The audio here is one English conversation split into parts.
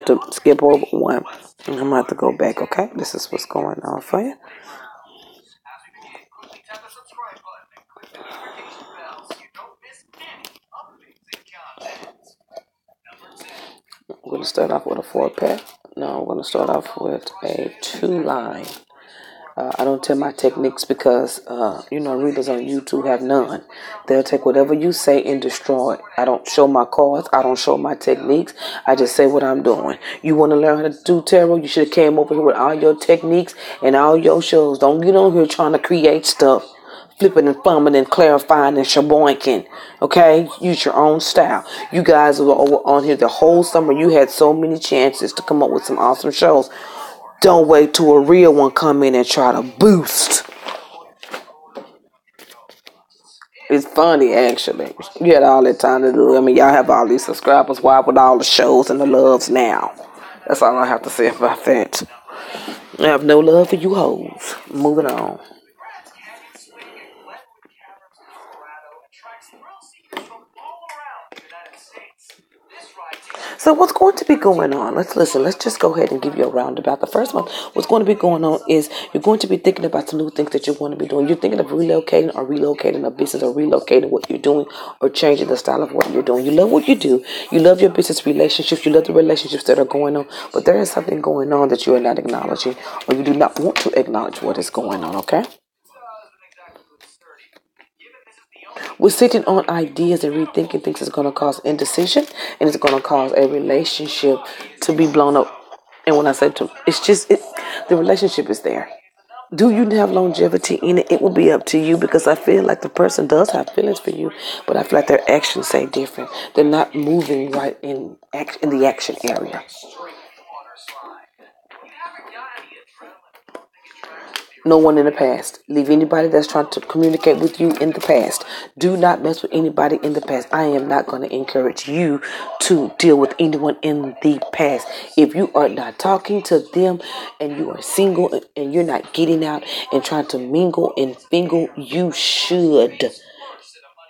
to skip over one. I'm going to have to go back, okay? This is what's going on for you. I'm going to start off with a 4-pack. No, I'm going to start off with a 2-line. I don't tell my techniques because, readers on YouTube have none. They'll take whatever you say and destroy it. I don't show my cards. I don't show my techniques. I just say what I'm doing. You want to learn how to do tarot? You should have came over here with all your techniques and all your shows. Don't get on here trying to create stuff. Flipping and fumbling and clarifying and shaboinking. Okay? Use your own style. You guys were over on here the whole summer. You had so many chances to come up with some awesome shows. Don't wait till a real one come in and try to boost. It's funny, actually. You had all that time to do it. I mean, y'all have all these subscribers. Why with all the shows and the loves now? That's all I have to say about that. I have no love for you hoes. Moving on. So what's going to be going on? Let's listen. Let's just go ahead and give you a roundabout. The first one, what's going to be going on is you're going to be thinking about some new things that you want to be doing. You're thinking of relocating a business or relocating what you're doing or changing the style of what you're doing. You love what you do. You love your business relationships. You love the relationships that are going on. But there is something going on that you are not acknowledging or you do not want to acknowledge what is going on, okay? We're sitting on ideas and rethinking things is going to cause indecision and it's going to cause a relationship to be blown up. And when I say the relationship is there. Do you have longevity in it? It will be up to you because I feel like the person does have feelings for you, but I feel like their actions say different. They're not moving right in the action area. No one in the past. Leave anybody that's trying to communicate with you in the past. Do not mess with anybody in the past. I am not going to encourage you to deal with anyone in the past. If you are not talking to them and you are single and you're not getting out and trying to mingle and fingle, you should.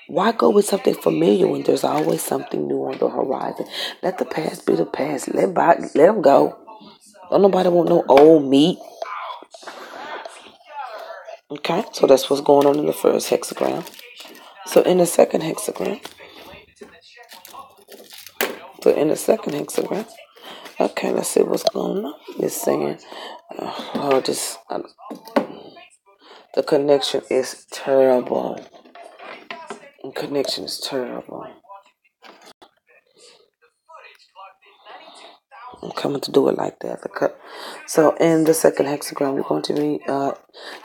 Why go with something familiar when there's always something new on the horizon? Let the past be the past. Let them go. Don't nobody want no old meat. Okay, so that's what's going on in the first hexagram. So in the second hexagram, okay, let's see what's going on. It's saying, the connection is terrible. I'm coming to do it like that. So in the second hexagram, you're going to be,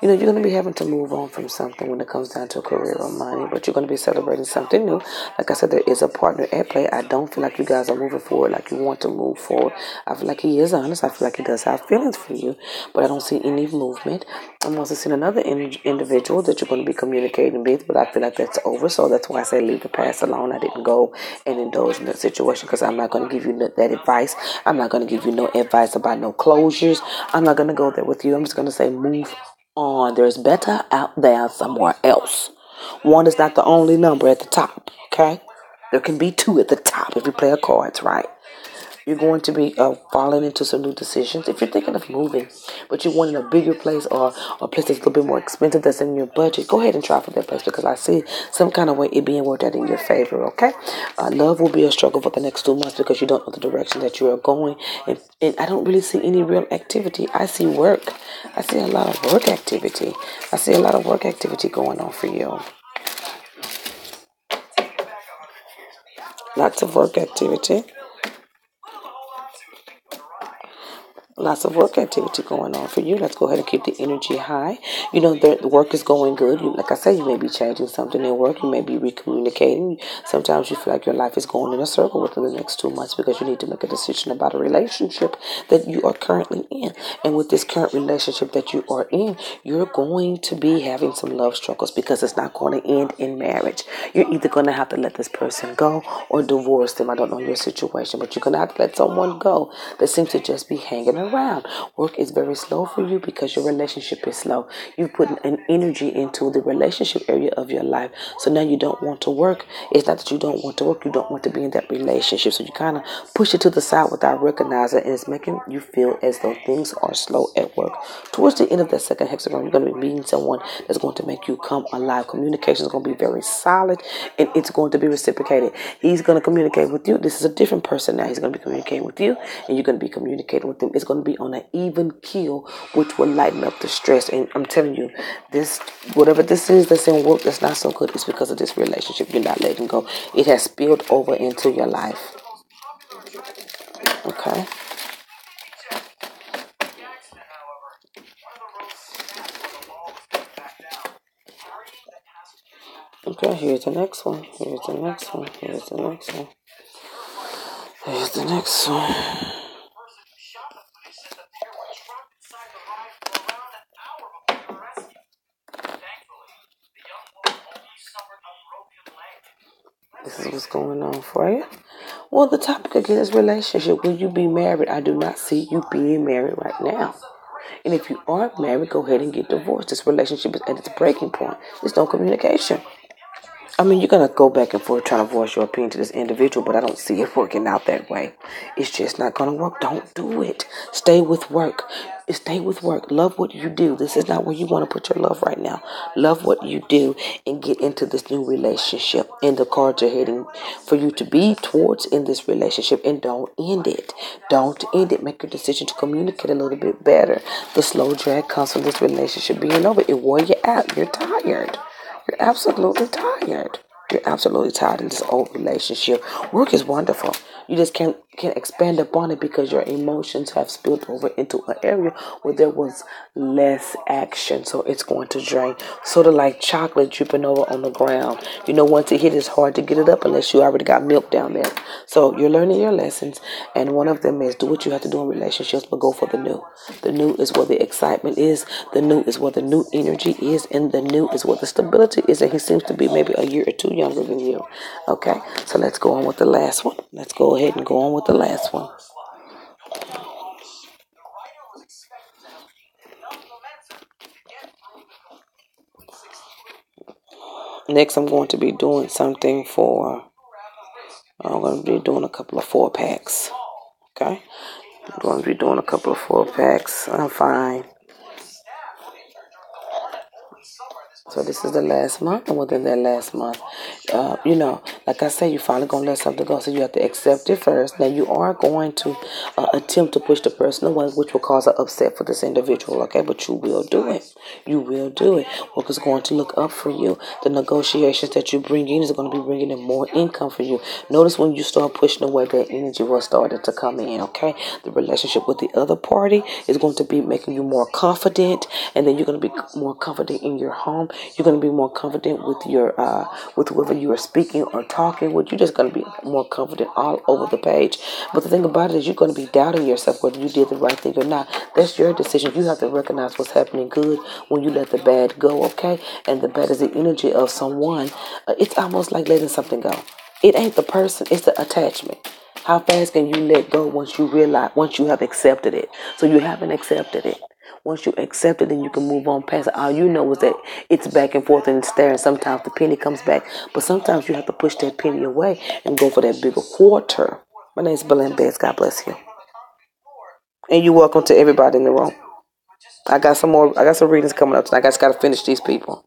you're going to be having to move on from something when it comes down to a career or money, but you're going to be celebrating something new. Like I said, there is a partner at play. I don't feel like you guys are moving forward like you want to move forward. I feel like he is honest. I feel like he does have feelings for you, but I don't see any movement. I'm also seeing another individual that you're going to be communicating with, but I feel like that's over. So that's why I say leave the past alone. I didn't go and indulge in that situation because I'm not going to give you that advice. I'm not going to give you no advice about no closures. I'm not going to go there with you. I'm just going to say move on. There's better out there somewhere else. One is not the only number at the top, okay? There can be two at the top if you play a cards right. You're going to be falling into some new decisions. If you're thinking of moving, but you're wanting a bigger place or a place that's a little bit more expensive that's in your budget, go ahead and try for that place because I see some kind of way it being worked out in your favor, okay? Love will be a struggle for the next 2 months because you don't know the direction that you are going. And I don't really see any real activity. I see work. I see a lot of work activity. Going on for you. Lots of work activity. Lots of work activity going on for you. Let's go ahead and keep the energy high. The work is going good. Like I said, you may be changing something in work. You may be recommunicating. Sometimes you feel like your life is going in a circle within the next 2 months because you need to make a decision about a relationship that you are currently in. And with this current relationship that you are in, you're going to be having some love struggles because it's not going to end in marriage. You're either going to have to let this person go or divorce them. I don't know your situation, but you're going to have to let someone go that seems to just be hanging around. Work is very slow for you because your relationship is slow. You put an energy into the relationship area of your life. So now you don't want to work. It's not that you don't want to work. You don't want to be in that relationship. So you kind of push it to the side without recognizing it. And it's making you feel as though things are slow at work. Towards the end of that second hexagram, you're going to be meeting someone that's going to make you come alive. Communication is going to be very solid, and it's going to be reciprocated. He's going to communicate with you. This is a different person now. He's going to be communicating with you, and you're going to be communicating with him. It's going to be on an even keel, which will lighten up the stress. And I'm telling you, this, whatever this is that's in work that's not so good, it's because of this relationship. You're not letting go. It has spilled over into your life. Okay. Okay, here's the next one. Here's the next one. Here's the next one. Here's the next one. This is what's going on for you. Well, the topic again is relationship. Will you be married? I do not see you being married right now. And if you are married, go ahead and get divorced. This relationship is at its breaking point. There's no communication. I mean, you're going to go back and forth trying to voice your opinion to this individual, but I don't see it working out that way. It's just not going to work. Don't do it. Stay with work. Stay with work. Love what you do. This is not where you want to put your love right now. Love what you do and get into this new relationship. And the cards are heading for you to be towards in this relationship, and don't end it. Don't end it. Make your decision to communicate a little bit better. The slow drag comes from this relationship being over. It wore you out. You're tired. You're absolutely tired. You're absolutely tired in this old relationship. Work is wonderful. You just can't expand upon it because your emotions have spilled over into an area where there was less action. So it's going to drain. Sort of like chocolate dripping over on the ground. You know, once it hit, it's hard to get it up unless you already got milk down there. So you're learning your lessons. And one of them is do what you have to do in relationships, but go for the new. The new is where the excitement is. The new is where the new energy is. And the new is where the stability is. And he seems to be maybe a year or two younger than you. Okay, so let's go on with the last one. Let's go ahead and go on with the last one. Next, I'm going to be doing something for, I'm going to be doing a couple of 4-packs. Okay, I'm going to be doing a couple of 4-packs. I'm fine. So this is the last month, and within that last month, like I say, you're finally going to let something go, so you have to accept it first. Now, you are going to attempt to push the person away, which will cause an upset for this individual, okay? But you will do it. You will do it. Work is going to look up for you. The negotiations that you bring in is going to be bringing in more income for you. Notice when you start pushing away, that energy will start to come in, okay? The relationship with the other party is going to be making you more confident, and then you're going to be more confident in your home. You're going to be more confident with your with whoever you are speaking or talking with. You're just going to be more confident all over the page. But the thing about it is you're going to be doubting yourself whether you did the right thing or not. That's your decision. You have to recognize what's happening good when you let the bad go, okay? And the bad is the energy of someone. It's almost like letting something go. It ain't the person, it's the attachment. How fast can you let go once you have accepted it? So you haven't accepted it. Once you accept it, then you can move on past it. All you know is that it's back and forth and it's there, and sometimes the penny comes back. But sometimes you have to push that penny away and go for that bigger quarter. My name is Belen Betts. God bless you. And you're welcome to everybody in the room. I got some readings coming up tonight. I just got to finish these people.